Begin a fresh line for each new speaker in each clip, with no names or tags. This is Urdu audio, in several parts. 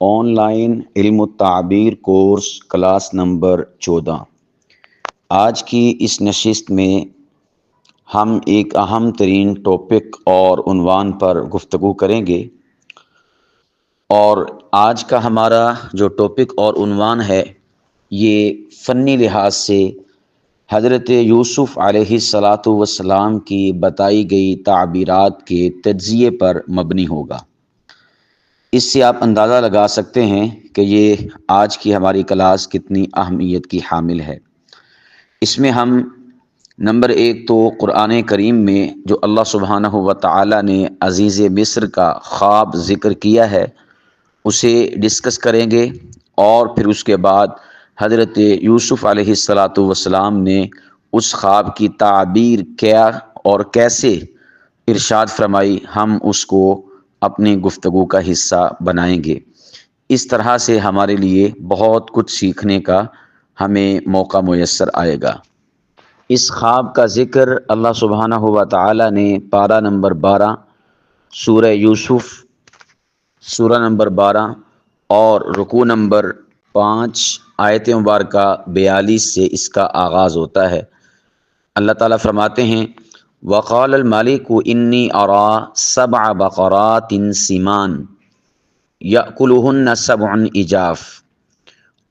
آن لائن علم التعبیر کورس کلاس نمبر 14۔ آج کی اس نشست میں ہم ایک اہم ترین ٹاپک اور عنوان پر گفتگو کریں گے، اور آج کا ہمارا جو ٹاپک اور عنوان ہے یہ فنی لحاظ سے حضرت یوسف علیہ السلام کی بتائی گئی تعبیرات کے تجزیے پر مبنی ہوگا۔ اس سے آپ اندازہ لگا سکتے ہیں کہ یہ آج کی ہماری کلاس کتنی اہمیت کی حامل ہے۔ اس میں ہم نمبر 1 تو قرآن کریم میں جو اللہ سبحانہ و تعالی نے عزیز مصر کا خواب ذکر کیا ہے اسے ڈسکس کریں گے، اور پھر اس کے بعد حضرت یوسف علیہ السلام نے اس خواب کی تعبیر کیا اور کیسے ارشاد فرمائی، ہم اس کو اپنی گفتگو کا حصہ بنائیں گے۔ اس طرح سے ہمارے لیے بہت کچھ سیکھنے کا ہمیں موقع میسر آئے گا۔ اس خواب کا ذکر اللہ سبحانہ و تعالی نے پارہ نمبر 12 سورہ یوسف سورہ نمبر 12 اور رکوع نمبر 5 آیت مبارکہ 42 سے اس کا آغاز ہوتا ہے۔ اللہ تعالیٰ فرماتے ہیں وَقَالَ الْمَلِكُ إِنِّي أَرَىٰ 7 بَقَرَاتٍ سِمَانٍ يَأْكُلُهُنَّ 7 عِجَافٍ،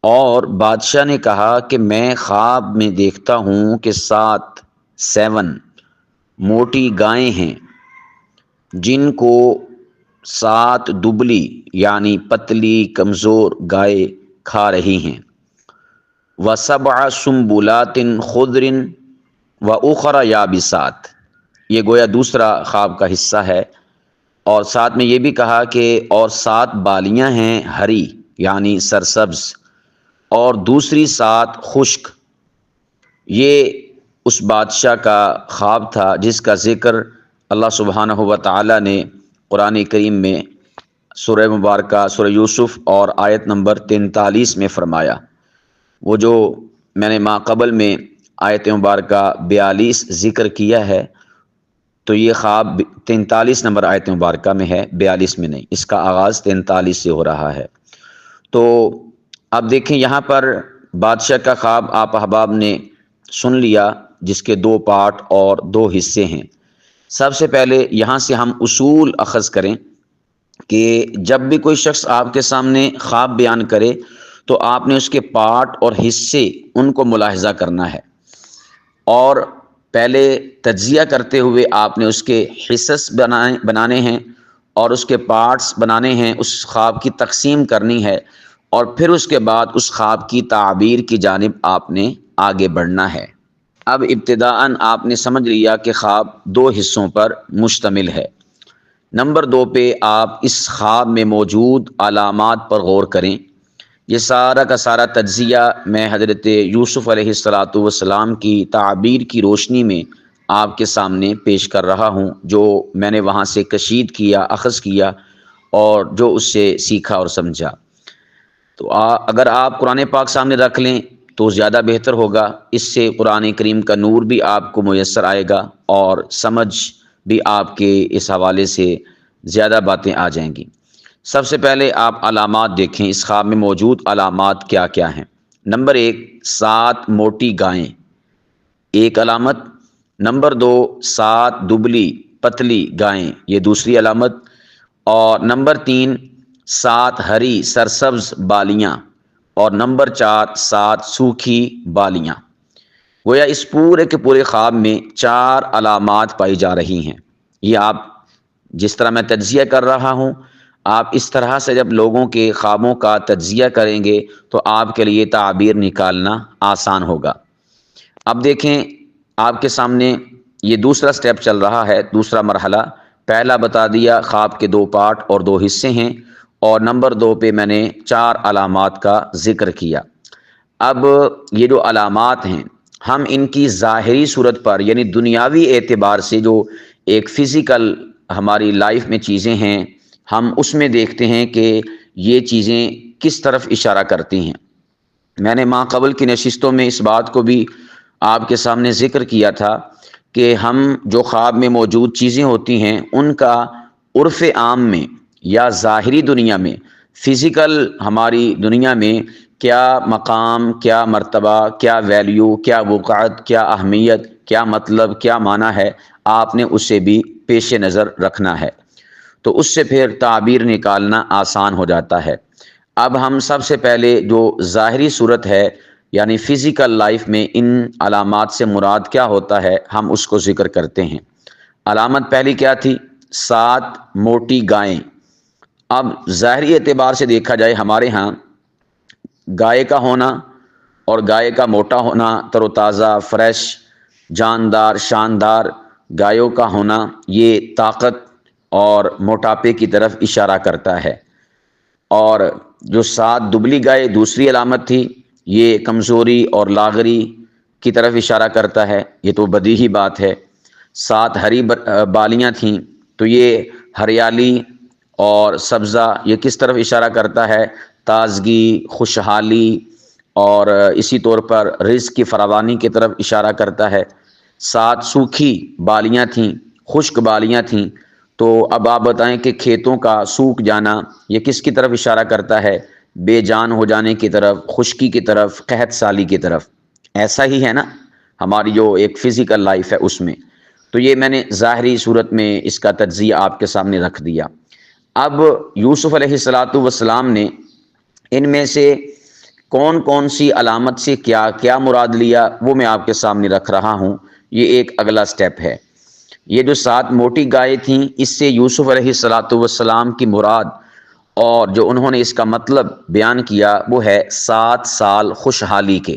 اور بادشاہ نے کہا کہ میں خواب میں دیکھتا ہوں کہ 7 موٹی گائیں ہیں جن کو 7 دبلی یعنی پتلی کمزور گائے کھا رہی ہیں۔ وَسَبْعَ سُنبُلَاتٍ خُضْرٍ وَأُخَرَ يَابِسَاتٍ، یہ گویا دوسرا خواب کا حصہ ہے، اور ساتھ میں یہ بھی کہا کہ اور 7 بالیاں ہیں ہری یعنی سرسبز، اور دوسری 7 خشک۔ یہ اس بادشاہ کا خواب تھا جس کا ذکر اللہ سبحانہ و تعالی نے قرآن کریم میں سورہ مبارکہ سورہ یوسف اور آیت نمبر 43 میں فرمایا۔ وہ جو میں نے ماقبل میں آیت مبارکہ 42 ذکر کیا ہے تو یہ خواب 43 نمبر آیت مبارکہ میں ہے، 42 میں نہیں، اس کا آغاز 43 سے ہو رہا ہے۔ تو اب دیکھیں یہاں پر بادشاہ کا خواب آپ احباب نے سن لیا، جس کے 2 پارٹ اور 2 حصے ہیں۔ سب سے پہلے یہاں سے ہم اصول اخذ کریں کہ جب بھی کوئی شخص آپ کے سامنے خواب بیان کرے تو آپ نے اس کے پارٹ اور حصے ان کو ملاحظہ کرنا ہے، اور پہلے تجزیہ کرتے ہوئے آپ نے اس کے حصص بنانے ہیں اور اس کے پارٹس بنانے ہیں، اس خواب کی تقسیم کرنی ہے، اور پھر اس کے بعد اس خواب کی تعبیر کی جانب آپ نے آگے بڑھنا ہے۔ اب ابتداءً آپ نے سمجھ لیا کہ خواب 2 حصوں پر مشتمل ہے۔ نمبر 2 پہ آپ اس خواب میں موجود علامات پر غور کریں۔ یہ سارا کا سارا تجزیہ میں حضرت یوسف علیہ السلام کی تعبیر کی روشنی میں آپ کے سامنے پیش کر رہا ہوں، جو میں نے وہاں سے کشید کیا، اخذ کیا، اور جو اس سے سیکھا اور سمجھا۔ تو اگر آپ قرآن پاک سامنے رکھ لیں تو زیادہ بہتر ہوگا، اس سے قرآن کریم کا نور بھی آپ کو میسر آئے گا اور سمجھ بھی آپ کے اس حوالے سے زیادہ باتیں آ جائیں گی۔ سب سے پہلے آپ علامات دیکھیں، اس خواب میں موجود علامات کیا کیا ہیں۔ نمبر 1 7 موٹی گائیں، ایک علامت۔ نمبر 2 7 دبلی پتلی گائیں، یہ دوسری علامت۔ اور نمبر 3 7 ہری سرسبز بالیاں، اور نمبر 4 7 سوکھی بالیاں۔ گویا اس پورے کے پورے خواب میں 4 علامات پائی جا رہی ہیں۔ یہ آپ جس طرح میں تجزیہ کر رہا ہوں، آپ اس طرح سے جب لوگوں کے خوابوں کا تجزیہ کریں گے تو آپ کے لیے تعبیر نکالنا آسان ہوگا۔ اب دیکھیں آپ کے سامنے یہ دوسرا سٹیپ چل رہا ہے، دوسرا مرحلہ۔ پہلا بتا دیا خواب کے 2 پارٹ اور 2 حصے ہیں، اور نمبر 2 پہ میں نے 4 علامات کا ذکر کیا۔ اب یہ جو علامات ہیں ہم ان کی ظاہری صورت پر یعنی دنیاوی اعتبار سے جو ایک فزیکل ہماری لائف میں چیزیں ہیں، ہم اس میں دیکھتے ہیں کہ یہ چیزیں کس طرف اشارہ کرتی ہیں۔ میں نے ماقبل کی نشستوں میں اس بات کو بھی آپ کے سامنے ذکر کیا تھا کہ ہم جو خواب میں موجود چیزیں ہوتی ہیں ان کا عرف عام میں یا ظاہری دنیا میں فزیکل ہماری دنیا میں کیا مقام، کیا مرتبہ، کیا ویلیو، کیا وقعت، کیا اہمیت، کیا مطلب، کیا معنی ہے، آپ نے اسے بھی پیش نظر رکھنا ہے، تو اس سے پھر تعبیر نکالنا آسان ہو جاتا ہے۔ اب ہم سب سے پہلے جو ظاہری صورت ہے یعنی فزیکل لائف میں ان علامات سے مراد کیا ہوتا ہے، ہم اس کو ذکر کرتے ہیں۔ علامت پہلی کیا تھی؟ 7 موٹی گائیں۔ اب ظاہری اعتبار سے دیکھا جائے ہمارے ہاں گائے کا ہونا اور گائے کا موٹا ہونا، تر و تازہ، فریش، جاندار، شاندار گایوں کا ہونا، یہ طاقت اور موٹاپے کی طرف اشارہ کرتا ہے۔ اور جو 7 دبلی گائے دوسری علامت تھی، یہ کمزوری اور لاغری کی طرف اشارہ کرتا ہے، یہ تو بدیہی بات ہے۔ 7 ہری بالیاں تھیں تو یہ ہریالی اور سبزہ، یہ کس طرف اشارہ کرتا ہے؟ تازگی، خوشحالی اور اسی طور پر رزق کی فراوانی کی طرف اشارہ کرتا ہے۔ 7 سوکھی بالیاں تھیں، خشک بالیاں تھیں، تو اب آپ بتائیں کہ کھیتوں کا سوکھ جانا یہ کس کی طرف اشارہ کرتا ہے؟ بے جان ہو جانے کی طرف، خشکی کی طرف، قحط سالی کی طرف۔ ایسا ہی ہے نا ہماری جو ایک فزیکل لائف ہے اس میں۔ تو یہ میں نے ظاہری صورت میں اس کا تجزیہ آپ کے سامنے رکھ دیا۔ اب یوسف علیہ السلام نے ان میں سے کون کون سی علامت سے کیا کیا مراد لیا، وہ میں آپ کے سامنے رکھ رہا ہوں۔ یہ ایک اگلا سٹیپ ہے۔ یہ جو 7 موٹی گائے تھیں، اس سے یوسف علیہ السلام کی مراد اور جو انہوں نے اس کا مطلب بیان کیا وہ ہے 7 سال خوشحالی کے۔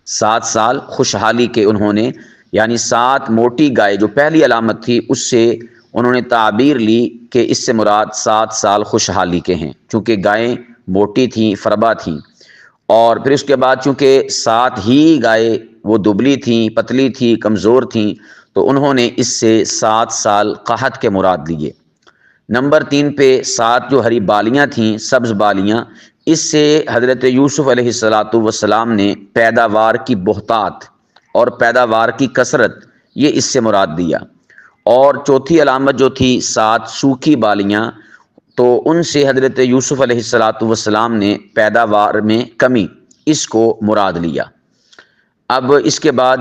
7 سال خوشحالی کے انہوں نے، یعنی 7 موٹی گائے جو پہلی علامت تھی اس سے انہوں نے تعبیر لی کہ اس سے مراد 7 سال خوشحالی کے ہیں، چونکہ گائیں موٹی تھیں، فربا تھیں۔ اور پھر اس کے بعد چونکہ 7 ہی گائے وہ دبلی تھیں، پتلی تھیں، کمزور تھیں، تو انہوں نے اس سے 7 سال قحط کے مراد لیے۔ نمبر 3 پہ 7 جو ہری بالیاں تھیں، سبز بالیاں، اس سے حضرت یوسف علیہ السلام نے پیداوار کی بہتات اور پیداوار کی کثرت، یہ اس سے مراد دیا۔ اور چوتھی علامت جو تھی 7 سوکھی بالیاں، تو ان سے حضرت یوسف علیہ السلام نے پیداوار میں کمی، اس کو مراد لیا۔ اب اس کے بعد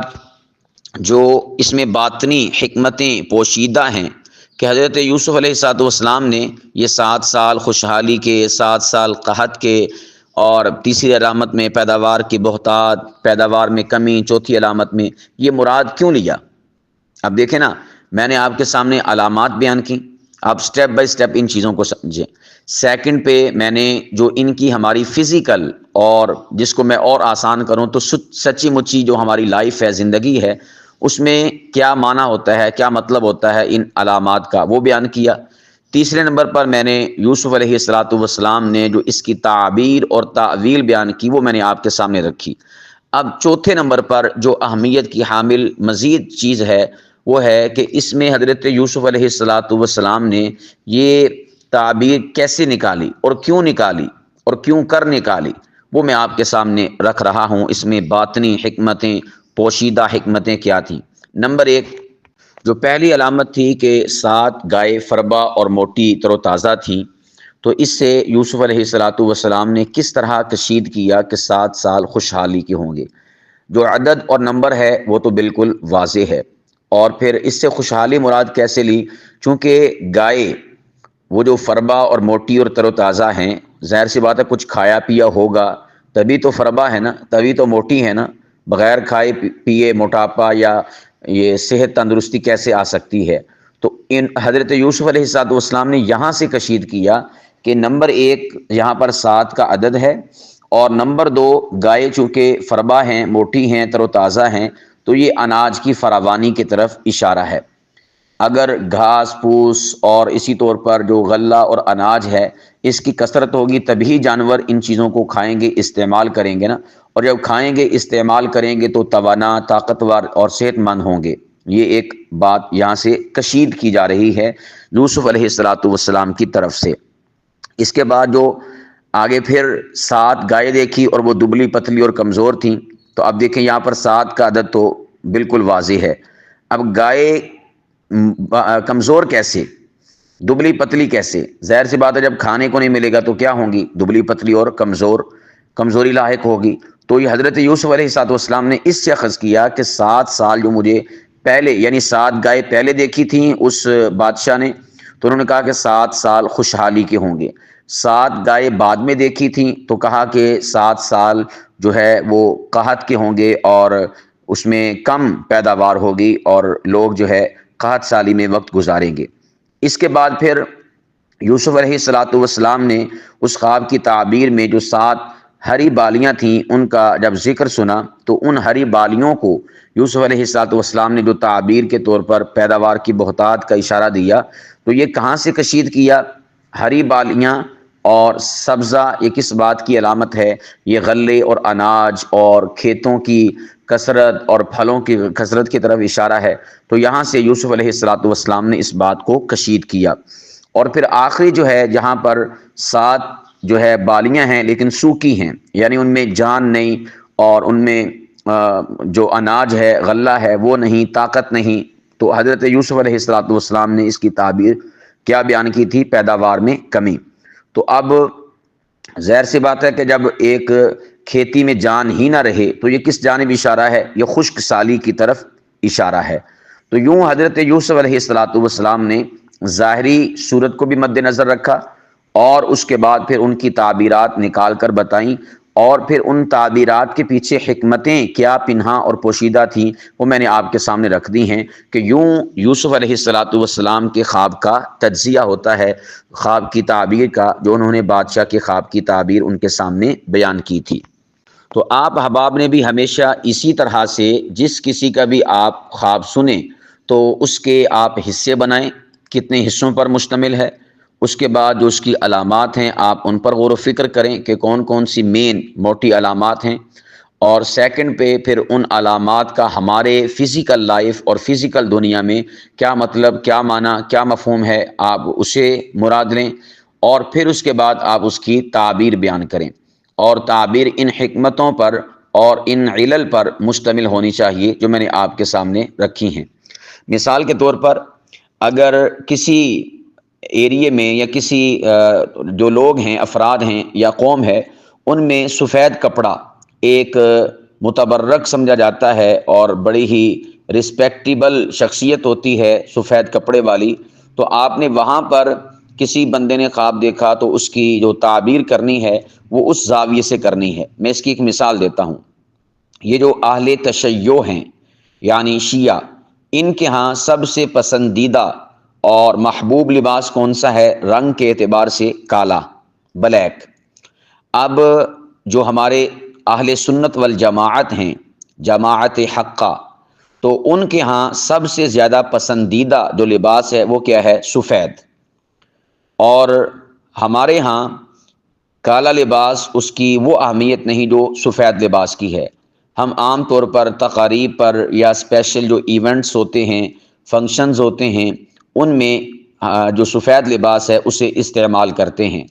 جو اس میں باطنی حکمتیں پوشیدہ ہیں کہ حضرت یوسف علیہ السلام نے یہ 7 سال خوشحالی کے، 7 سال قحط کے، اور تیسری علامت میں پیداوار کی بہتات، پیداوار میں کمی، چوتھی علامت میں یہ مراد کیوں لیا؟ اب دیکھیں نا، میں نے آپ کے سامنے علامات بیان کی، آپ سٹیپ بائی سٹیپ ان چیزوں کو سمجھیں۔ سیکنڈ پہ میں نے جو ان کی ہماری فزیکل، اور جس کو میں اور آسان کروں تو سچی مچی جو ہماری لائف ہے، زندگی ہے، اس میں کیا معنی ہوتا ہے، کیا مطلب ہوتا ہے ان علامات کا، وہ بیان کیا۔ تیسرے نمبر پر میں نے یوسف علیہ السلام نے جو اس کی تعبیر اور تعویل بیان کی، وہ میں نے آپ کے سامنے رکھی۔ اب چوتھے نمبر پر جو اہمیت کی حامل مزید چیز ہے وہ ہے کہ اس میں حضرت یوسف علیہ السلام نے یہ تعبیر کیسے نکالی اور کیوں کر نکالی، وہ میں آپ کے سامنے رکھ رہا ہوں۔ اس میں باطنی حکمتیں، پوشیدہ حکمتیں کیا تھیں؟ نمبر 1، جو پہلی علامت تھی کہ 7 گائے فربا اور موٹی تر و تازہ تھیں، تو اس سے یوسف علیہ السلام نے کس طرح کشید کیا کہ 7 سال خوشحالی کے ہوں گے۔ جو عدد اور نمبر ہے وہ تو بالکل واضح ہے۔ اور پھر اس سے خوشحالی مراد کیسے لی؟ چونکہ گائے وہ جو فربا اور موٹی اور تر و تازہ ہیں، ظاہر سی بات ہے کچھ کھایا پیا ہوگا تبھی تو فربا ہے نا، تبھی تو موٹی ہے نا، بغیر کھائے پیے موٹاپا یا یہ صحت تندرستی کیسے آ سکتی ہے؟ تو ان حضرت یوسف علیہ السلام نے یہاں سے کشید کیا کہ نمبر 1 یہاں پر 7 کا عدد ہے، اور نمبر 2 گائے چونکہ فربا ہیں، موٹی ہیں، تر و تازہ ہیں، تو یہ اناج کی فراوانی کی طرف اشارہ ہے۔ اگر گھاس پھوس اور اسی طور پر جو غلہ اور اناج ہے اس کی کثرت ہوگی تبھی جانور ان چیزوں کو کھائیں گے، استعمال کریں گے نا، اور جب کھائیں گے، استعمال کریں گے تو توانا، طاقتور اور صحت مند ہوں گے۔ یہ ایک بات یہاں سے کشید کی جا رہی ہے یوسف علیہ السلام کی طرف سے۔ اس کے بعد جو آگے پھر 7 گائے دیکھی اور وہ دبلی پتلی اور کمزور تھیں، تو اب دیکھیں یہاں پر 7 کا عدد تو بالکل واضح ہے۔ اب گائے کمزور کیسے؟ دبلی پتلی کیسے؟ ظاہر سی بات ہے جب کھانے کو نہیں ملے گا تو کیا ہوں گی؟ دبلی پتلی اور کمزوری لاحق ہوگی۔ تو یہ حضرت یوسف علیہ السلام نے اس سے اخذ کیا کہ 7 سال جو مجھے پہلے، یعنی 7 گائے پہلے دیکھی تھیں اس بادشاہ نے، تو انہوں نے کہا کہ 7 سال خوشحالی کے ہوں گے۔ 7 گائے بعد میں دیکھی تھیں تو کہا کہ 7 سال جو ہے وہ قحط کے ہوں گے اور اس میں کم پیداوار ہوگی اور لوگ جو ہے قحط سالی میں وقت گزاریں گے۔ اس کے بعد پھر یوسف علیہ السلام نے اس خواب کی تعبیر میں جو 7 ہری بالیاں تھیں ان کا جب ذکر سنا تو ان ہری بالیوں کو یوسف علیہ السلام نے جو تعبیر کے طور پر پیداوار کی بہتات کا اشارہ دیا، تو یہ کہاں سے کشید کیا؟ ہری بالیاں اور سبزہ یہ کس بات کی علامت ہے؟ یہ غلے اور اناج اور کھیتوں کی کثرت اور پھلوں کی کثرت کی طرف اشارہ ہے۔ تو یہاں سے یوسف علیہ السلام نے اس بات کو کشید کیا۔ اور پھر آخری جو ہے جہاں پر 7 جو ہے بالیاں ہیں لیکن سوکھی ہیں، یعنی ان میں جان نہیں اور ان میں جو اناج ہے غلہ ہے وہ نہیں، طاقت نہیں، تو حضرت یوسف علیہ السلام نے اس کی تعبیر کیا بیان کی تھی؟ پیداوار میں کمی۔ تو اب ظاہر سی بات ہے کہ جب ایک کھیتی میں جان ہی نہ رہے تو یہ کس جانب اشارہ ہے؟ یہ خشک سالی کی طرف اشارہ ہے۔ تو یوں حضرت یوسف علیہ السلام نے ظاہری صورت کو بھی مد نظر رکھا اور اس کے بعد پھر ان کی تعبیرات نکال کر بتائیں، اور پھر ان تعبیرات کے پیچھے حکمتیں کیا پنہاں اور پوشیدہ تھیں وہ میں نے آپ کے سامنے رکھ دی ہیں کہ یوں یوسف علیہ السلام کے خواب کا تجزیہ ہوتا ہے، خواب کی تعبیر کا، جو انہوں نے بادشاہ کے خواب کی تعبیر ان کے سامنے بیان کی تھی۔ تو آپ احباب نے بھی ہمیشہ اسی طرح سے جس کسی کا بھی آپ خواب سنیں تو اس کے آپ حصے بنائیں، کتنے حصوں پر مشتمل ہے، اس کے بعد جو اس کی علامات ہیں آپ ان پر غور و فکر کریں کہ کون کون سی مین موٹی علامات ہیں، اور سیکنڈ پہ پھر ان علامات کا ہمارے فزیکل لائف اور فزیکل دنیا میں کیا مطلب، کیا معنی، کیا مفہوم ہے، آپ اسے مراد لیں، اور پھر اس کے بعد آپ اس کی تعبیر بیان کریں، اور تعبیر ان حکمتوں پر اور ان علل پر مشتمل ہونی چاہیے جو میں نے آپ کے سامنے رکھی ہیں۔ مثال کے طور پر اگر کسی ایریے میں یا کسی جو لوگ ہیں، افراد ہیں یا قوم ہے، ان میں سفید کپڑا ایک متبرک سمجھا جاتا ہے اور بڑی ہی رسپیکٹیبل شخصیت ہوتی ہے سفید کپڑے والی، تو آپ نے وہاں پر کسی بندے نے خواب دیکھا تو اس کی جو تعبیر کرنی ہے وہ اس زاویے سے کرنی ہے۔ میں اس کی ایک مثال دیتا ہوں۔ یہ جو اہل تشیع ہیں یعنی شیعہ، ان کے ہاں سب سے پسندیدہ اور محبوب لباس کون سا ہے؟ رنگ کے اعتبار سے کالا، بلیک۔ اب جو ہمارے اہل سنت والجماعت ہیں، جماعت حقہ، تو ان کے ہاں سب سے زیادہ پسندیدہ جو لباس ہے وہ کیا ہے؟ سفید۔ اور ہمارے ہاں کالا لباس اس کی وہ اہمیت نہیں جو سفید لباس کی ہے۔ ہم عام طور پر تقاریب پر یا اسپیشل جو ایونٹس ہوتے ہیں، فنکشنز ہوتے ہیں، ان میں جو سفید لباس ہے اسے استعمال کرتے ہیں۔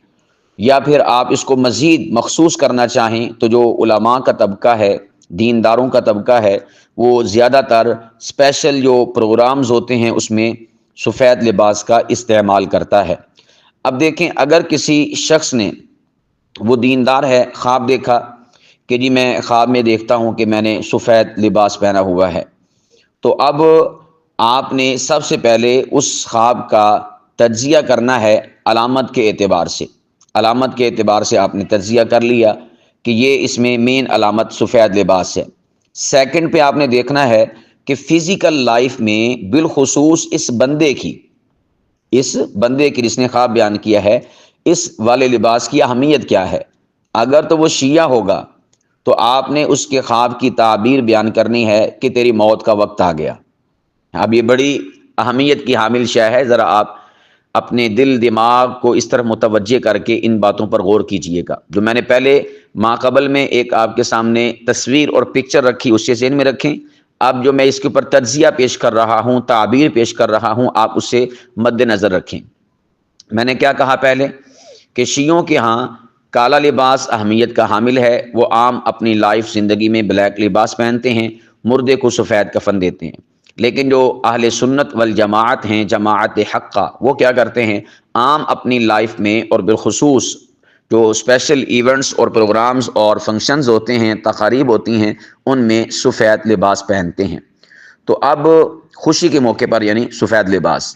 یا پھر آپ اس کو مزید مخصوص کرنا چاہیں تو جو علماء کا طبقہ ہے، دینداروں کا طبقہ ہے، وہ زیادہ تر اسپیشل جو پروگرامز ہوتے ہیں اس میں سفید لباس کا استعمال کرتا ہے۔ اب دیکھیں، اگر کسی شخص نے، وہ دیندار ہے، خواب دیکھا کہ جی میں خواب میں دیکھتا ہوں کہ میں نے سفید لباس پہنا ہوا ہے، تو اب آپ نے سب سے پہلے اس خواب کا تجزیہ کرنا ہے علامت کے اعتبار سے۔ علامت کے اعتبار سے آپ نے تجزیہ کر لیا کہ یہ اس میں مین علامت سفید لباس ہے۔ سیکنڈ پہ آپ نے دیکھنا ہے کہ فزیکل لائف میں بالخصوص اس بندے کی جس نے خواب بیان کیا ہے، اس والے لباس کی اہمیت کیا ہے۔ اگر تو وہ شیعہ ہوگا تو آپ نے اس کے خواب کی تعبیر بیان کرنی ہے کہ تیری موت کا وقت آ گیا۔ اب یہ بڑی اہمیت کی حامل شے ہے، ذرا آپ اپنے دل دماغ کو اس طرح متوجہ کر کے ان باتوں پر غور کیجئے گا۔ جو میں نے پہلے ماقبل میں ایک آپ کے سامنے تصویر اور پکچر رکھی، اسے ذہن میں رکھیں۔ اب جو میں اس کے اوپر تجزیہ پیش کر رہا ہوں، تعبیر پیش کر رہا ہوں، آپ اسے مد نظر رکھیں۔ میں نے کیا کہا پہلے کہ شیعوں کے ہاں کالا لباس اہمیت کا حامل ہے، وہ عام اپنی لائف زندگی میں بلیک لباس پہنتے ہیں، مردے کو سفید کفن دیتے ہیں۔ لیکن جو اہل سنت والجماعت ہیں، جماعت حقہ، وہ کیا کرتے ہیں، عام اپنی لائف میں اور بالخصوص جو اسپیشل ایونٹس اور پروگرامز اور فنکشنز ہوتے ہیں، تقاریب ہوتی ہیں، ان میں سفید لباس پہنتے ہیں۔ تو اب خوشی کے موقع پر یعنی سفید لباس،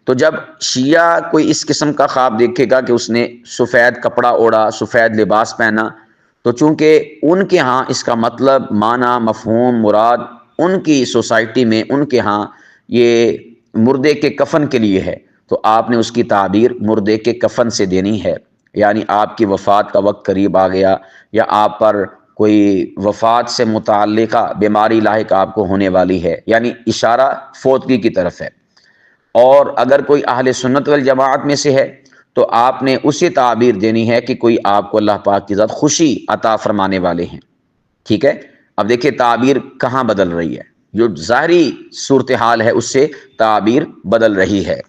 تو جب شیعہ کوئی اس قسم کا خواب دیکھے گا کہ اس نے سفید کپڑا اوڑھا، سفید لباس پہنا، تو چونکہ ان کے ہاں اس کا مطلب، معنی، مفہوم، مراد ان کی سوسائٹی میں، ان کے ہاں یہ مردے کے کفن کے لیے ہے، تو آپ نے اس کی تعبیر مردے کے کفن سے دینی ہے، یعنی آپ کی وفات کا وقت قریب آ گیا، یا آپ پر کوئی وفات سے متعلقہ بیماری لاحق آپ کو ہونے والی ہے، یعنی اشارہ فوتگی کی طرف ہے۔ اور اگر کوئی اہل سنت والجماعت میں سے ہے تو آپ نے اسی تعبیر دینی ہے کہ کوئی آپ کو اللہ پاک کی ذات خوشی عطا فرمانے والے ہیں، ٹھیک ہے۔ اب دیکھیں تعبیر کہاں بدل رہی ہے، جو ظاہری صورتحال ہے اس سے تعبیر بدل رہی ہے،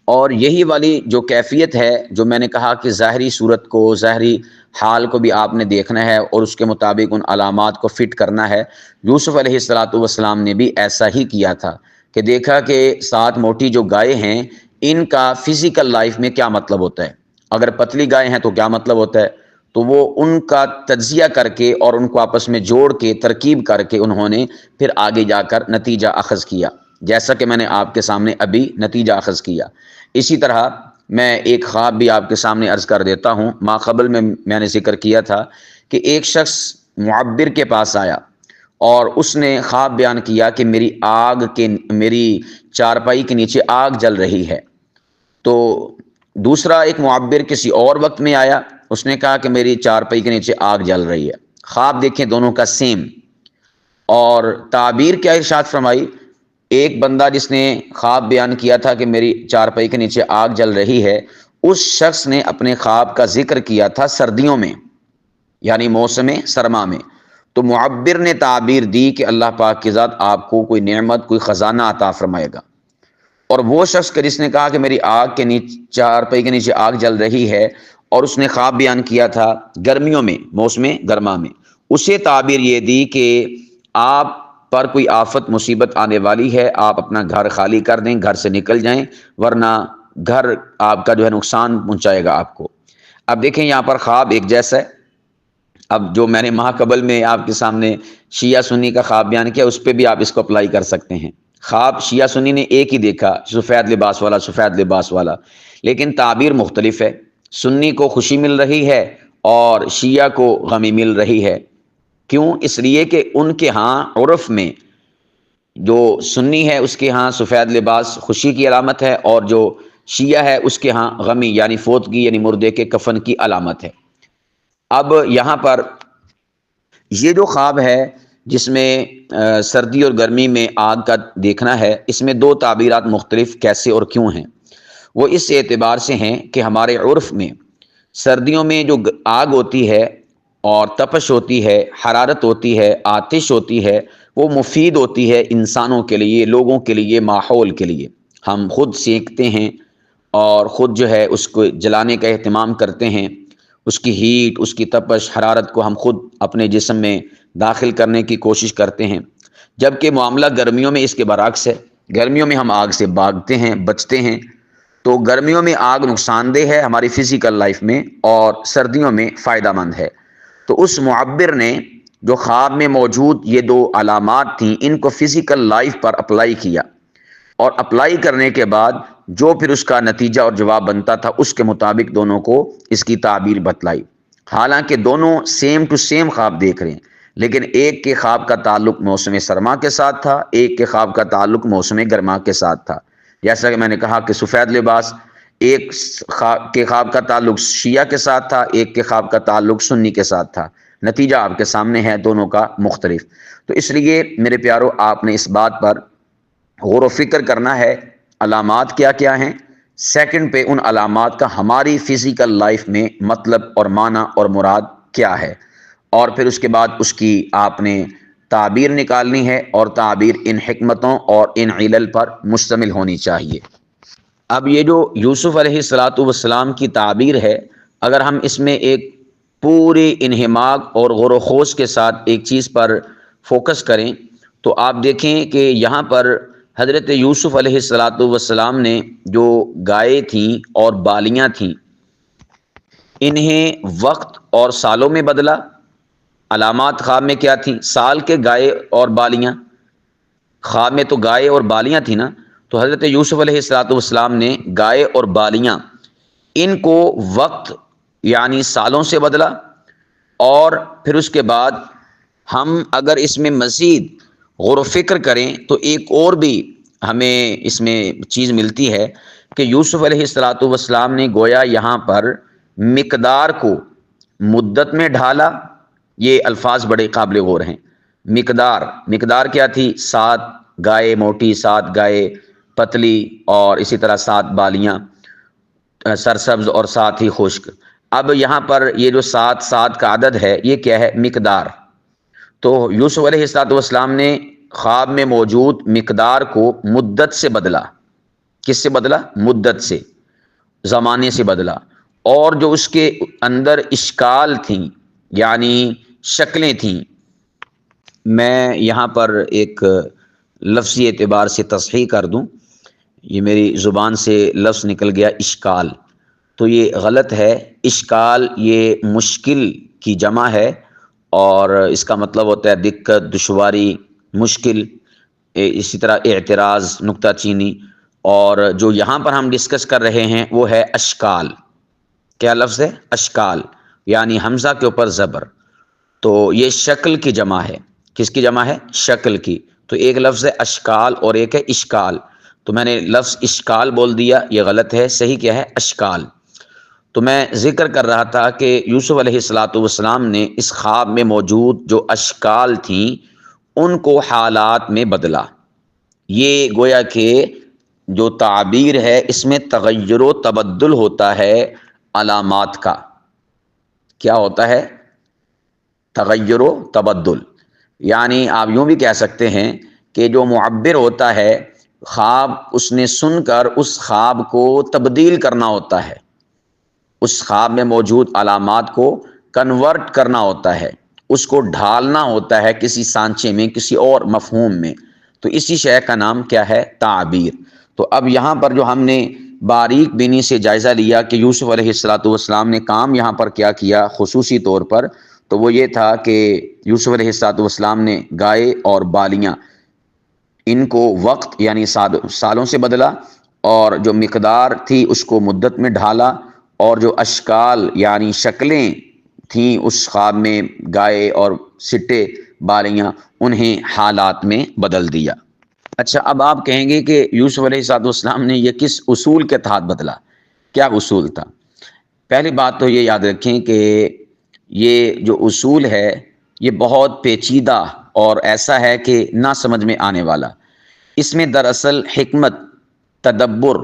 اور یہی والی جو کیفیت ہے، جو میں نے کہا کہ ظاہری صورت کو، ظاہری حال کو بھی آپ نے دیکھنا ہے اور اس کے مطابق ان علامات کو فٹ کرنا ہے۔ یوسف علیہ السلام نے بھی ایسا ہی کیا تھا کہ دیکھا کہ 7 موٹی جو گائے ہیں، ان کا فزیکل لائف میں کیا مطلب ہوتا ہے، اگر پتلی گائے ہیں تو کیا مطلب ہوتا ہے، تو وہ ان کا تجزیہ کر کے اور ان کو آپس میں جوڑ کے ترکیب کر کے انہوں نے پھر آگے جا کر نتیجہ اخذ کیا، جیسا کہ میں نے آپ کے سامنے ابھی نتیجہ اخذ کیا۔ اسی طرح میں ایک خواب بھی آپ کے سامنے عرض کر دیتا ہوں۔ ماقبل میں نے ذکر کیا تھا کہ ایک شخص معبر کے پاس آیا اور اس نے خواب بیان کیا کہ میری چارپائی کے نیچے آگ جل رہی ہے۔ تو دوسرا ایک معبر کسی اور وقت میں آیا، اس نے کہا کہ میری چارپائی کے نیچے آگ جل رہی ہے۔ خواب دیکھیں دونوں کا سیم، اور تعبیر کیا ارشاد فرمائی، ایک بندہ جس نے خواب بیان کیا تھا کہ میری چارپائی کے نیچے آگ جل رہی ہے، اس شخص نے اپنے خواب کا ذکر کیا تھا سردیوں میں، یعنی موسم سرما میں۔ تو معبر نے تعبیر دی کہ اللہ پاک کی ذات آپ کو کوئی نعمت، کوئی خزانہ عطا فرمائے گا، اور وہ شخص جس نے کہا کہ میری چارپائی کے نیچے آگ جل رہی ہے، اور اس نے خواب بیان کیا تھا گرمیوں میں، موسم گرما میں، اسے تعبیر یہ دی کہ آپ پر کوئی آفت مصیبت آنے والی ہے، آپ اپنا گھر خالی کر دیں، گھر سے نکل جائیں، ورنہ گھر آپ کا جو ہے نقصان پہنچائے گا آپ کو۔ اب دیکھیں یہاں پر خواب ایک جیسا ہے۔ اب جو میں نے ماقبل میں آپ کے سامنے شیعہ سنی کا خواب بیان کیا، اس پہ بھی آپ اس کو اپلائی کر سکتے ہیں۔ خواب شیعہ سنی نے ایک ہی دیکھا، سفید لباس والا، سفید لباس والا، لیکن تعبیر مختلف ہے۔ سنی کو خوشی مل رہی ہے اور شیعہ کو غمی مل رہی ہے۔ کیوں؟ اس لیے کہ ان کے ہاں عرف میں جو سنی ہے اس کے ہاں سفید لباس خوشی کی علامت ہے، اور جو شیعہ ہے اس کے ہاں غمی یعنی فوتگی، یعنی مردے کے کفن کی علامت ہے۔ اب یہاں پر یہ جو خواب ہے جس میں سردی اور گرمی میں آگ کا دیکھنا ہے، اس میں 2 تعبیرات مختلف کیسے اور کیوں ہیں۔ وہ اس اعتبار سے ہیں کہ ہمارے عرف میں سردیوں میں جو آگ ہوتی ہے اور تپش ہوتی ہے، حرارت ہوتی ہے، آتش ہوتی ہے، وہ مفید ہوتی ہے انسانوں کے لیے، لوگوں کے لیے، ماحول کے لیے۔ ہم خود سینکتے ہیں اور خود جو ہے اس کو جلانے کا اہتمام کرتے ہیں، اس کی ہیٹ، اس کی تپش، حرارت کو ہم خود اپنے جسم میں داخل کرنے کی کوشش کرتے ہیں، جبکہ معاملہ گرمیوں میں اس کے برعکس ہے۔ گرمیوں میں ہم آگ سے بھاگتے ہیں، بچتے ہیں۔ تو گرمیوں میں آگ نقصان دہ ہے ہماری فزیکل لائف میں، اور سردیوں میں فائدہ مند ہے۔ تو اس معبر نے جو خواب میں موجود یہ 2 علامات تھیں، ان کو فزیکل لائف پر اپلائی کیا، اور اپلائی کرنے کے بعد جو پھر اس کا نتیجہ اور جواب بنتا تھا، اس کے مطابق دونوں کو اس کی تعبیر بتلائی۔ حالانکہ دونوں سیم ٹو سیم خواب دیکھ رہے ہیں، لیکن ایک کے خواب کا تعلق موسم سرما کے ساتھ تھا، ایک کے خواب کا تعلق موسم گرما کے ساتھ تھا۔ جیسا کہ میں نے کہا کہ سفید لباس، ایک کے خواب کا تعلق شیعہ کے ساتھ تھا، ایک کے خواب کا تعلق سنی کے ساتھ تھا۔ نتیجہ آپ کے سامنے ہے دونوں کا مختلف۔ تو اس لیے میرے پیارو، آپ نے اس بات پر غور و فکر کرنا ہے علامات کیا کیا ہیں، سیکنڈ پہ ان علامات کا ہماری فزیکل لائف میں مطلب اور معنی اور مراد کیا ہے، اور پھر اس کے بعد اس کی آپ نے تعبیر نکالنی ہے، اور تعبیر ان حکمتوں اور ان علل پر مشتمل ہونی چاہیے۔ اب یہ جو یوسف علیہ السلام کی تعبیر ہے، اگر ہم اس میں ایک پوری انہماک اور غور و خوض کے ساتھ ایک چیز پر فوکس کریں، تو آپ دیکھیں کہ یہاں پر حضرت یوسف علیہ السلام نے جو گائے تھیں اور بالیاں تھیں انہیں وقت اور سالوں میں بدلا۔ علامات خواب میں کیا تھیں؟ سال کے گائے اور بالیاں، خواب میں تو گائے اور بالیاں تھیں نا، تو حضرت یوسف علیہ السلام نے گائے اور بالیاں ان کو وقت یعنی سالوں سے بدلا۔ اور پھر اس کے بعد ہم اگر اس میں مزید غور و فکر کریں تو ایک اور بھی ہمیں اس میں چیز ملتی ہے کہ یوسف علیہ السلام نے گویا یہاں پر مقدار کو مدت میں ڈھالا۔ یہ الفاظ بڑے قابل غور ہیں۔ مقدار کیا تھی؟ 7 گائے موٹی، 7 گائے پتلی، اور اسی طرح 7 بالیاں سرسبز اور 7 ہی خشک۔ اب یہاں پر یہ جو 7 کا عدد ہے یہ کیا ہے؟ مقدار۔ تو یوسف علیہ السلام نے خواب میں موجود مقدار کو مدت سے بدلا۔ کس سے بدلا؟ مدت سے، زمانے سے بدلا۔ اور جو اس کے اندر اشکال تھیں یعنی شکلیں تھیں، میں یہاں پر ایک لفظی اعتبار سے تصحیح کر دوں، یہ میری زبان سے لفظ نکل گیا اشکال، تو یہ غلط ہے۔ اشکال یہ مشکل کی جمع ہے، اور اس کا مطلب ہوتا ہے دقت، دشواری، مشکل۔ اسی طرح اعتراض، نکتہ چینی۔ اور جو یہاں پر ہم ڈسکس کر رہے ہیں وہ ہے اشکال۔ کیا لفظ ہے؟ اشکال، یعنی حمزہ کے اوپر زبر۔ تو یہ شکل کی جمع ہے۔ کس کی جمع ہے؟ شکل کی۔ تو ایک لفظ ہے اشکال اور ایک ہے اشکال، تو میں نے لفظ اشکال بول دیا، یہ غلط ہے، صحیح کیا ہے؟ اشکال۔ تو میں ذکر کر رہا تھا کہ یوسف علیہ السلام نے اس خواب میں موجود جو اشکال تھیں ان کو حالات میں بدلا۔ یہ گویا کہ جو تعبیر ہے اس میں تغیر و تبدل ہوتا ہے علامات کا۔ کیا ہوتا ہے؟ تغیر و تبدل، یعنی آپ یوں بھی کہہ سکتے ہیں کہ جو معبر ہوتا ہے خواب، اس نے سن کر اس خواب کو تبدیل کرنا ہوتا ہے، اس خواب میں موجود علامات کو کنورٹ کرنا ہوتا ہے، اس کو ڈھالنا ہوتا ہے کسی سانچے میں، کسی اور مفہوم میں۔ تو اسی شے کا نام کیا ہے؟ تعبیر۔ تو اب یہاں پر جو ہم نے باریک بینی سے جائزہ لیا کہ یوسف علیہ السلام نے کام یہاں پر کیا کیا خصوصی طور پر، تو وہ یہ تھا کہ یوسف علیہ السلام نے گائے اور بالیاں ان کو وقت یعنی سالوں سے بدلا، اور جو مقدار تھی اس کو مدت میں ڈھالا، اور جو اشکال یعنی شکلیں تھیں اس خواب میں گائے اور سٹے بالیاں، انہیں حالات میں بدل دیا۔ اچھا، اب آپ کہیں گے کہ یوسف علیہ السلام نے یہ کس اصول کے تحت بدلا؟ کیا اصول تھا؟ پہلی بات تو یہ یاد رکھیں کہ یہ جو اصول ہے یہ بہت پیچیدہ اور ایسا ہے کہ نہ سمجھ میں آنے والا۔ اس میں دراصل حکمت، تدبر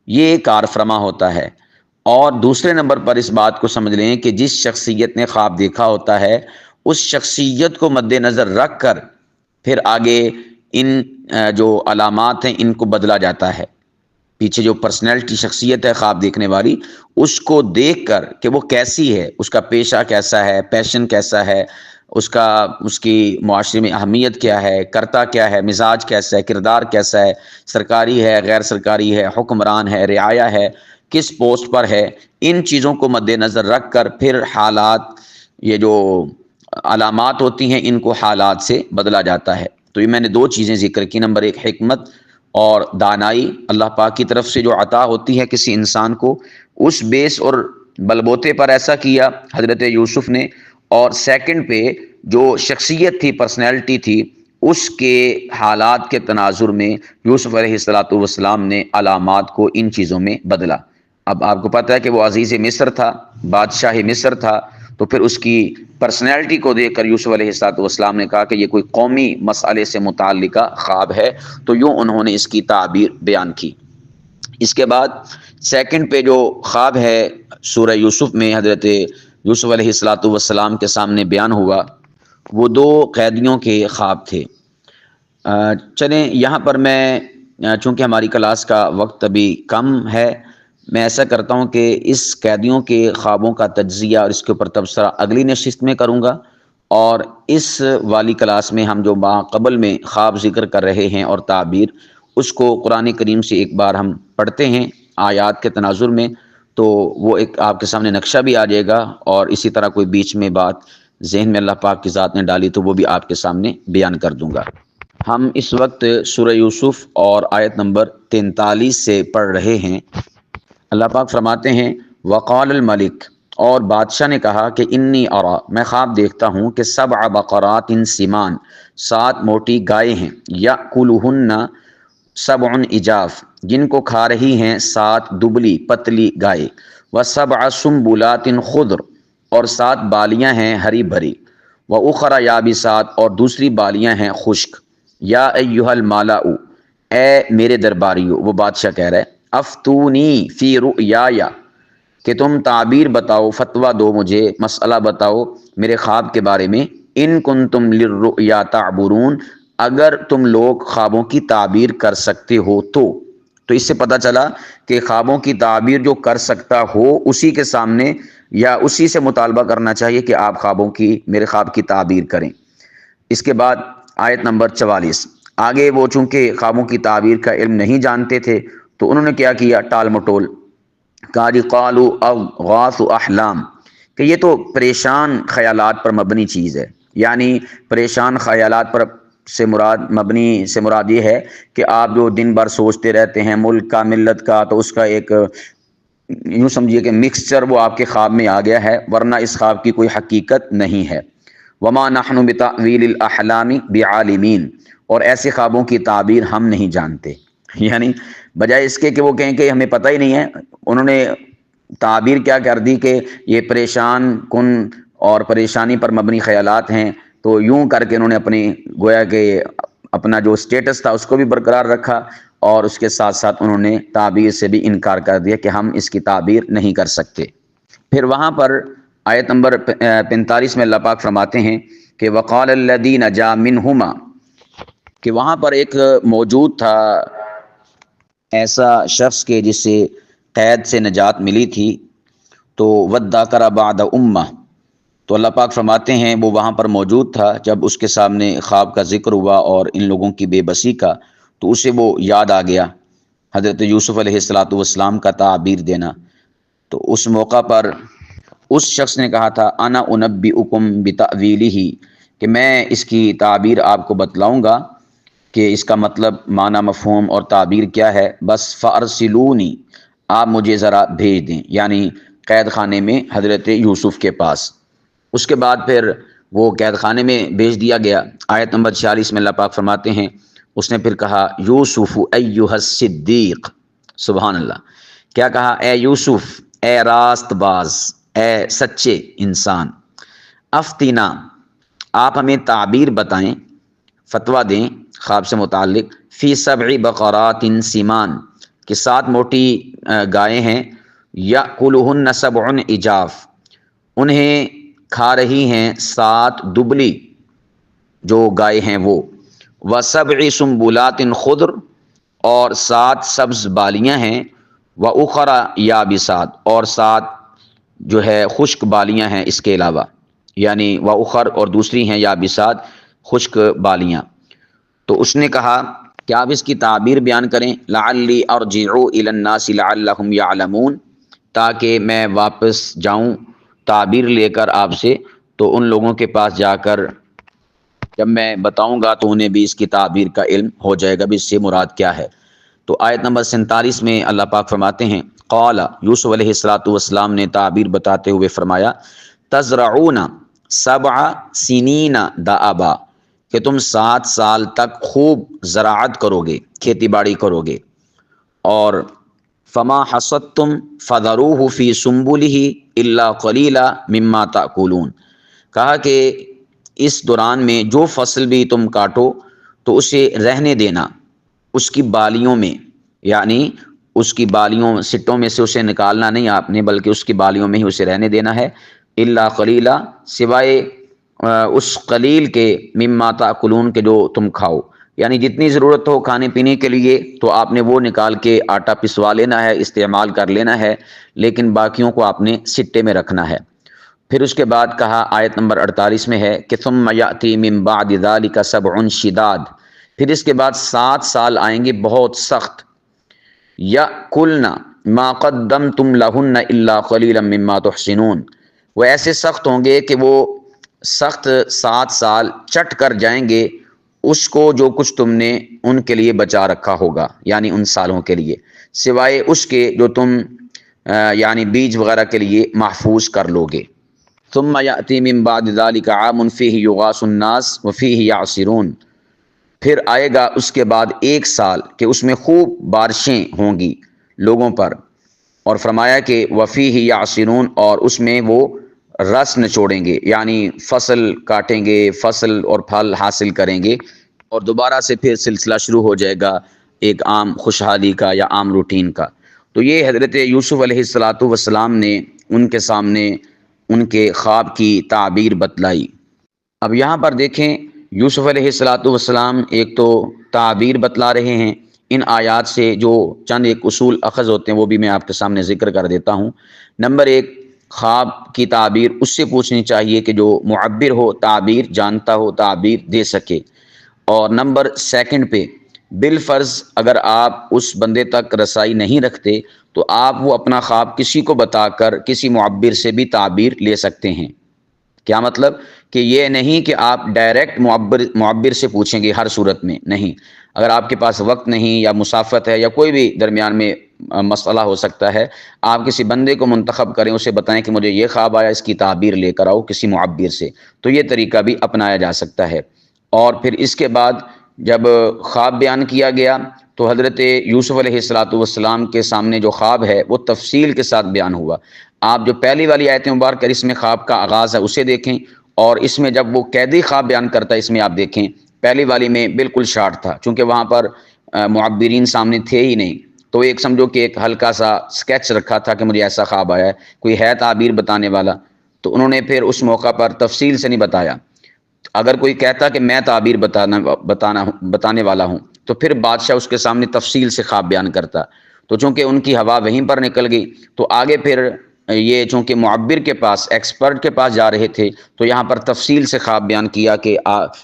یہ کار فرما ہوتا ہے۔ اور دوسرے نمبر پر اس بات کو سمجھ لیں کہ جس شخصیت نے خواب دیکھا ہوتا ہے اس شخصیت کو مد نظر رکھ کر پھر آگے ان جو علامات ہیں ان کو بدلا جاتا ہے۔ پیچھے جو پرسنالٹی، شخصیت ہے خواب دیکھنے والی، اس کو دیکھ کر کہ وہ کیسی ہے، اس کا پیشہ کیسا ہے، پیشن کیسا ہے، اس کی معاشرے میں اہمیت کیا ہے، کرتا کیا ہے، مزاج کیسا ہے، کردار کیسا ہے، سرکاری ہے، غیر سرکاری ہے، حکمران ہے، رعایا ہے، کس پوسٹ پر ہے، ان چیزوں کو مد نظر رکھ کر پھر حالات، یہ جو علامات ہوتی ہیں ان کو حالات سے بدلا جاتا ہے۔ تو یہ میں نے 2 چیزیں ذکر کی، نمبر 1 حکمت اور دانائی اللہ پاک کی طرف سے جو عطا ہوتی ہے کسی انسان کو، اس بیس اور بلبوتے پر ایسا کیا حضرت یوسف نے۔ اور سیکنڈ پہ جو شخصیت تھی، پرسنالٹی تھی، اس کے حالات کے تناظر میں یوسف علیہ السلام نے علامات کو ان چیزوں میں بدلا۔ اب آپ کو پتہ ہے کہ وہ عزیز مصر تھا، بادشاہ مصر تھا، تو پھر اس کی پرسنالٹی کو دیکھ کر یوسف علیہ السلام نے کہا کہ یہ کوئی قومی مسئلے سے متعلقہ خواب ہے، تو یوں انہوں نے اس کی تعبیر بیان کی۔ اس کے بعد سیکنڈ پہ جو خواب ہے سورہ یوسف میں حضرت یوسف علیہ السلام کے سامنے بیان ہوا، وہ 2 قیدیوں کے خواب تھے۔ چلیں یہاں پر میں، چونکہ ہماری کلاس کا وقت ابھی کم ہے، میں ایسا کرتا ہوں کہ اس قیدیوں کے خوابوں کا تجزیہ اور اس کے اوپر تبصرہ اگلی نشست میں کروں گا، اور اس والی کلاس میں ہم جو قبل میں خواب ذکر کر رہے ہیں اور تعبیر، اس کو قرآن کریم سے ایک بار ہم پڑھتے ہیں آیات کے تناظر میں، تو وہ ایک آپ کے سامنے نقشہ بھی آ جائے گا، اور اسی طرح کوئی بیچ میں بات ذہن میں اللہ پاک کی ذات نے ڈالی تو وہ بھی آپ کے سامنے بیان کر دوں گا۔ ہم اس وقت سورہ یوسف اور آیت نمبر 43 سے پڑھ رہے ہیں۔ اللہ پاک فرماتے ہیں وقال الملک، اور بادشاہ نے کہا کہ انی ارا، میں خواب دیکھتا ہوں کہ 7 بقرات سمان، 7 موٹی گائے ہیں، یاکلہن 7 عجاف، جن کو کھا رہی ہیں 7 دبلی پتلی گائے، و7 سنبلات خضر، اور 7 بالیاں ہیں ہری بھری، واخری یابسات، اور دوسری بالیاں ہیں خشک۔ یا ایھا المالاء، اے میرے درباریو، وہ بادشاہ کہہ رہا ہے، افتونی فی رؤیایا، کہ تم تعبیر بتاؤ، فتویٰ دو مجھے، مسئلہ بتاؤ میرے خواب کے بارے میں، ان کنتم للرؤیا تعبرون، اگر تم لوگ خوابوں کی تعبیر کر سکتے ہو تو اس سے پتہ چلا کہ خوابوں کی تعبیر جو کر سکتا ہو اسی کے سامنے یا اسی سے مطالبہ کرنا چاہیے کہ آپ میرے خواب کی تعبیر کریں۔ اس کے بعد آیت نمبر 44، آگے وہ چونکہ خوابوں کی تعبیر کا علم نہیں جانتے تھے تو انہوں نے کیا کیا، ٹال مٹول، قال قالوا اضغاث احلام، کہ یہ تو پریشان خیالات پر مبنی چیز ہے، یعنی پریشان خیالات پر مبنی سے مراد یہ ہے کہ آپ جو دن بھر سوچتے رہتے ہیں ملک کا، ملت کا، تو اس کا ایک یوں سمجھیے کہ مکسچر وہ آپ کے خواب میں آ گیا ہے، ورنہ اس خواب کی کوئی حقیقت نہیں ہے۔ وما نحن بتأویل الاحلام بعالمین، اور ایسے خوابوں کی تعبیر ہم نہیں جانتے، یعنی بجائے اس کے کہ وہ کہیں کہ ہمیں پتہ ہی نہیں ہے، انہوں نے تعبیر کیا کر دی کہ یہ پریشان کن اور پریشانی پر مبنی خیالات ہیں، تو یوں کر کے انہوں نے اپنی گویا کہ اپنا جو سٹیٹس تھا اس کو بھی برقرار رکھا، اور اس کے ساتھ ساتھ انہوں نے تعبیر سے بھی انکار کر دیا کہ ہم اس کی تعبیر نہیں کر سکتے۔ پھر وہاں پر آیت نمبر 45 میں اللہ پاک فرماتے ہیں کہ وقال الذی نجا منہما، کہ وہاں پر ایک موجود تھا ایسا شخص کے جسے قید سے نجات ملی تھی، تو وذکر بعد امہ، تو اللہ پاک فرماتے ہیں وہ وہاں پر موجود تھا جب اس کے سامنے خواب کا ذکر ہوا اور ان لوگوں کی بے بسی کا، تو اسے وہ یاد آ گیا حضرت یوسف علیہ السلام کا تعبیر دینا۔ تو اس موقع پر اس شخص نے کہا تھا انا انبئکم بتأویلہ، کہ میں اس کی تعبیر آپ کو بتلاؤں گا کہ اس کا مطلب، معنی، مفہوم اور تعبیر کیا ہے، بس فارسلونی، آپ مجھے ذرا بھیج دیں، یعنی قید خانے میں حضرت یوسف کے پاس۔ اس کے بعد پھر وہ قید خانے میں بھیج دیا گیا۔ آیت نمبر 46 میں اللہ پاک فرماتے ہیں اس نے پھر کہا یوسف ایھا الصدیق، سبحان اللہ، کیا کہا، اے یوسف، اے راست باز، اے سچے انسان، افتینا، آپ ہمیں تعبیر بتائیں، فتویٰ دیں خواب سے متعلق، فی 7 بقرات سمان، کہ 7 موٹی گائے ہیں، یاکلہن 7 عجاف، انہیں کھا رہی ہیں 7 دبلی جو گائے ہیں وہ، و7 سنبلات خضر، اور 7 سبز بالیاں ہیں، واخری یابسات، اور 7 جو ہے خشک بالیاں ہیں اس کے علاوہ، یعنی واخر، اور دوسری ہیں یابسات، خشک بالیاں۔ تو اس نے کہا کہ آپ اس کی تعبیر بیان کریں، لعلی ارجع الی الناس لعلہم یعلمون، تاکہ میں واپس جاؤں تعبیر لے کر آپ سے، تو ان لوگوں کے پاس جا کر جب میں بتاؤں گا تو انہیں بھی اس کی تعبیر کا علم ہو جائے گا بھی اس سے مراد کیا ہے۔ تو آیت نمبر 47 میں اللہ پاک فرماتے ہیں قال، یوسف علیہ السلام نے تعبیر بتاتے ہوئے فرمایا، تزرعون 7 سنین دأبا، کہ تم 7 سال تک خوب زراعت کرو گے، کھیتی باڑی کرو گے، اور فما حصدتم فذروہ فی سنبلہ الا قلیلا مما تأکلون، کہا کہ اس دوران میں جو فصل بھی تم کاٹو تو اسے رہنے دینا اس کی بالیوں میں، یعنی اس کی بالیوں سٹوں میں سے اسے نکالنا نہیں آپ نے، بلکہ اس کی بالیوں میں ہی اسے رہنے دینا ہے، الا قلیلا، سوائے اس قلیل کے، مما تاکلون، کے جو تم کھاؤ، یعنی جتنی ضرورت ہو کھانے پینے کے لیے تو آپ نے وہ نکال کے آٹا پسوا لینا ہے، استعمال کر لینا ہے، لیکن باقیوں کو آپ نے سٹے میں رکھنا ہے۔ پھر اس کے بعد کہا آیت نمبر 48 میں ہے کہ ثم یأتی من بعد ذلک 7 شداد، پھر اس کے بعد 7 سال آئیں گے بہت سخت، یأکلن ما قدمتم لہن الا قلیلا مما تحسنون، وہ ایسے سخت ہوں گے کہ وہ سخت 7 سال چٹ کر جائیں گے اس کو جو کچھ تم نے ان کے لیے بچا رکھا ہوگا، یعنی ان سالوں کے لیے، سوائے اس کے جو تم یعنی بیج وغیرہ کے لیے محفوظ کر لو گے۔ ثم یأتی من بعد ذلک عام فیہ یغاث الناس وفیہ یعصرون، پھر آئے گا اس کے بعد 1 سال کہ اس میں خوب بارشیں ہوں گی لوگوں پر، اور فرمایا کہ وفیہ یعصرون، اور اس میں وہ رس نچوڑیں گے، یعنی فصل کاٹیں گے، فصل اور پھل حاصل کریں گے، اور دوبارہ سے پھر سلسلہ شروع ہو جائے گا ایک عام خوشحالی کا یا عام روٹین کا۔ تو یہ حضرت یوسف علیہ السلام نے ان کے سامنے ان کے خواب کی تعبیر بتلائی۔ اب یہاں پر دیکھیں یوسف علیہ السلام ایک تو تعبیر بتلا رہے ہیں، ان آیات سے جو چند ایک اصول اخذ ہوتے ہیں وہ بھی میں آپ کے سامنے ذکر کر دیتا ہوں۔ نمبر 1، خواب کی تعبیر اس سے پوچھنی چاہیے کہ جو معبر ہو، تعبیر جانتا ہو، تعبیر دے سکے۔ اور نمبر 2 پہ بالفرض اگر آپ اس بندے تک رسائی نہیں رکھتے تو آپ وہ اپنا خواب کسی کو بتا کر کسی معبر سے بھی تعبیر لے سکتے ہیں۔ کیا مطلب کہ یہ نہیں کہ آپ ڈائریکٹ معبر سے پوچھیں گے ہر صورت میں، نہیں، اگر آپ کے پاس وقت نہیں یا مسافت ہے یا کوئی بھی درمیان میں مسئلہ ہو سکتا ہے، آپ کسی بندے کو منتخب کریں، اسے بتائیں کہ مجھے یہ خواب آیا، اس کی تعبیر لے کر آؤ کسی معبر سے، تو یہ طریقہ بھی اپنایا جا سکتا ہے۔ اور پھر اس کے بعد جب خواب بیان کیا گیا تو حضرت یوسف علیہ السلام کے سامنے جو خواب ہے وہ تفصیل کے ساتھ بیان ہوا۔ آپ جو پہلی والی آیت مبارکہ اس میں خواب کا آغاز ہے اسے دیکھیں، اور اس میں جب وہ قیدی خواب بیان کرتا ہے اس میں آپ دیکھیں، پہلی والی میں بالکل شارٹ تھا چونکہ وہاں پر معبرین سامنے تھے ہی نہیں، تو ایک سمجھو کہ ایک ہلکا سا سکیچ رکھا تھا کہ مجھے ایسا خواب آیا ہے، کوئی ہے تعبیر بتانے والا، تو انہوں نے پھر اس موقع پر تفصیل سے نہیں بتایا۔ اگر کوئی کہتا کہ میں تعبیر بتانے والا ہوں تو پھر بادشاہ اس کے سامنے تفصیل سے خواب بیان کرتا، تو چونکہ ان کی ہوا وہیں پر نکل گئی تو آگے پھر یہ چونکہ معبر کے پاس، ایکسپرٹ کے پاس جا رہے تھے تو یہاں پر تفصیل سے خواب بیان کیا کہ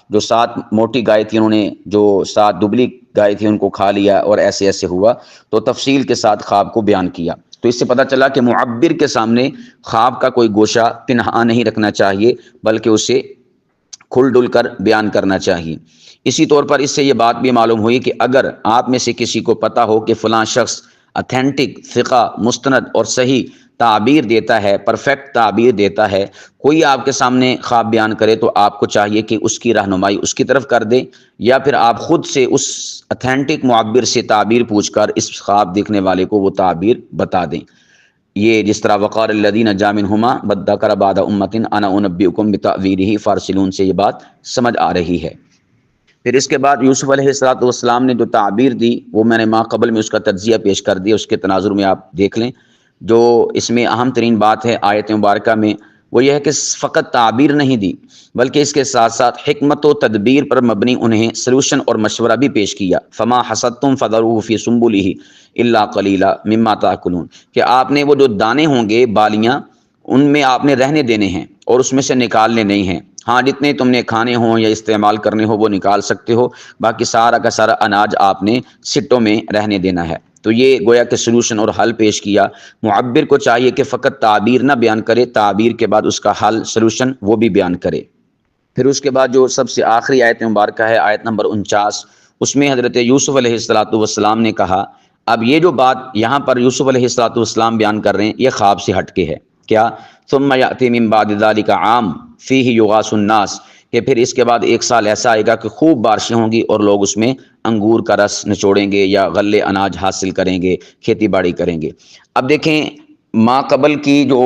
جو 7 موٹی گائے تھی انہوں نے جو 7 دبلی گائے تھی ان کو کھا لیا اور ایسے ایسے ہوا، تو تفصیل کے ساتھ خواب کو بیان کیا۔ تو اس سے پتہ چلا کہ معبر کے سامنے خواب کا کوئی گوشہ پنہاں نہیں رکھنا چاہیے بلکہ اسے کھل ڈل کر بیان کرنا چاہیے۔ اسی طور پر اس سے یہ بات بھی معلوم ہوئی کہ اگر آپ میں سے کسی کو پتہ ہو کہ فلاں شخص اتھینٹک، ثقہ، مستند اور صحیح تعبیر دیتا ہے، پرفیکٹ تعبیر دیتا ہے، کوئی آپ کے سامنے خواب بیان کرے تو آپ کو چاہیے کہ اس کی رہنمائی اس کی طرف کر دیں، یا پھر آپ خود سے اس اتھینٹک معبر سے تعبیر پوچھ کر اس خواب دیکھنے والے کو وہ تعبیر بتا دیں۔ یہ جس طرح وقار الذین نجا منہما بدکر بعد امۃ انا انبئکم بتأویلہ فارسلون سے یہ بات سمجھ آ رہی ہے۔ پھر اس کے بعد یوسف علیہ السلام نے جو تعبیر دی وہ میں نے ما قبل میں اس کا تجزیہ پیش کر دیا، اس کے تناظر میں آپ دیکھ لیں۔ جو اس میں اہم ترین بات ہے آیت مبارکہ میں وہ یہ ہے کہ فقط تعبیر نہیں دی بلکہ اس کے ساتھ ساتھ حکمت و تدبیر پر مبنی انہیں سلوشن اور مشورہ بھی پیش کیا۔ فما حصدتم فذروه فی سنبلہ الا قلیلا مما تاکلون، کہ آپ نے وہ جو دانے ہوں گے، بالیاں، ان میں آپ نے رہنے دینے ہیں اور اس میں سے نکالنے نہیں ہیں۔ ہاں جتنے تم نے کھانے ہوں یا استعمال کرنے ہو وہ نکال سکتے ہو، باقی سارا کا سارا اناج آپ نے سٹوں میں رہنے دینا ہے۔ تو یہ گویا کہ سلوشن اور حل پیش کیا۔ معبر کو چاہیے کہ فقط تعبیر نہ بیان کرے، تعبیر کے بعد اس کا حل، سلوشن وہ بھی بیان کرے۔ پھر اس کے بعد جو سب سے آخری آیت مبارکہ ہے، آیت نمبر 49، اس میں حضرت یوسف علیہ السلام نے کہا، اب یہ جو بات یہاں پر یوسف علیہ السلام بیان کر رہے ہیں یہ خواب سے ہٹ کے ہے۔ کیا؟ ثم یأتی من بعد ذلک عام فیہ یغاث الناس، کہ پھر اس کے بعد 1 سال ایسا آئے گا کہ خوب بارشیں ہوں گی اور لوگ اس میں انگور کا رس نچوڑیں گے یا غلے اناج حاصل کریں گے، کھیتی باڑی کریں گے۔ اب دیکھیں ما قبل کی جو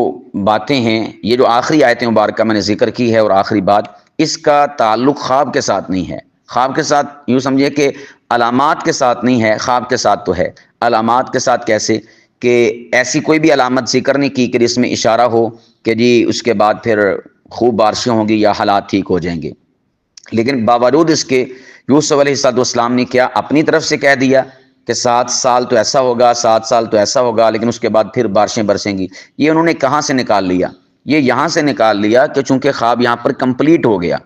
باتیں ہیں، یہ جو آخری آیت مبارکہ میں نے ذکر کی ہے اور آخری بات، اس کا تعلق خواب کے ساتھ نہیں ہے۔ خواب کے ساتھ یوں سمجھے کہ علامات کے ساتھ نہیں ہے، خواب کے ساتھ تو ہے۔ علامات کے ساتھ کیسے کہ ایسی کوئی بھی علامت ذکر نہیں کی کہ جس میں اشارہ ہو کہ جی اس کے بعد پھر خوب بارشیں ہوں گی یا حالات ٹھیک ہو جائیں گے، لیکن باوجود اس کے یوسف علیہ السلام نے کیا اپنی طرف سے کہہ دیا کہ 7 سال تو ایسا ہوگا، 7 سال تو ایسا ہوگا، لیکن اس کے بعد پھر بارشیں برسیں گی۔ یہ انہوں نے کہاں سے نکال لیا؟ یہ یہاں سے نکال لیا کہ چونکہ خواب یہاں پر کمپلیٹ ہو گیا،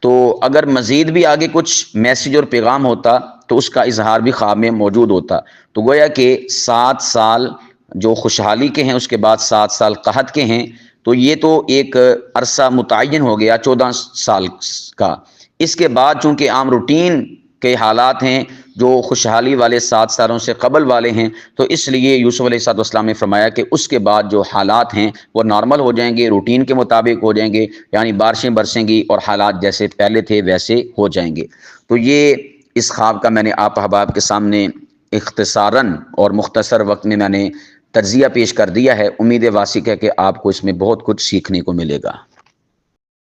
تو اگر مزید بھی آگے کچھ میسیج اور پیغام ہوتا تو اس کا اظہار بھی خواب میں موجود ہوتا. تو گویا کہ 7 سال جو خوشحالی کے ہیں، اس کے بعد 7 سال قحط کے ہیں، تو یہ تو ایک عرصہ متعین ہو گیا 14 سال کا. اس کے بعد چونکہ عام روٹین کے حالات ہیں جو خوشحالی والے 7 سالوں سے قبل والے ہیں، تو اس لیے یوسف علیہ السلام نے فرمایا کہ اس کے بعد جو حالات ہیں وہ نارمل ہو جائیں گے، روٹین کے مطابق ہو جائیں گے، یعنی بارشیں برسیں گی اور حالات جیسے پہلے تھے ویسے ہو جائیں گے. تو یہ اس خواب کا میں نے آپ احباب کے سامنے اختصاراً اور مختصر وقت میں نے تجزیہ پیش کر دیا ہے. امید واسع ہے کہ آپ کو اس میں بہت کچھ سیکھنے کو ملے گا.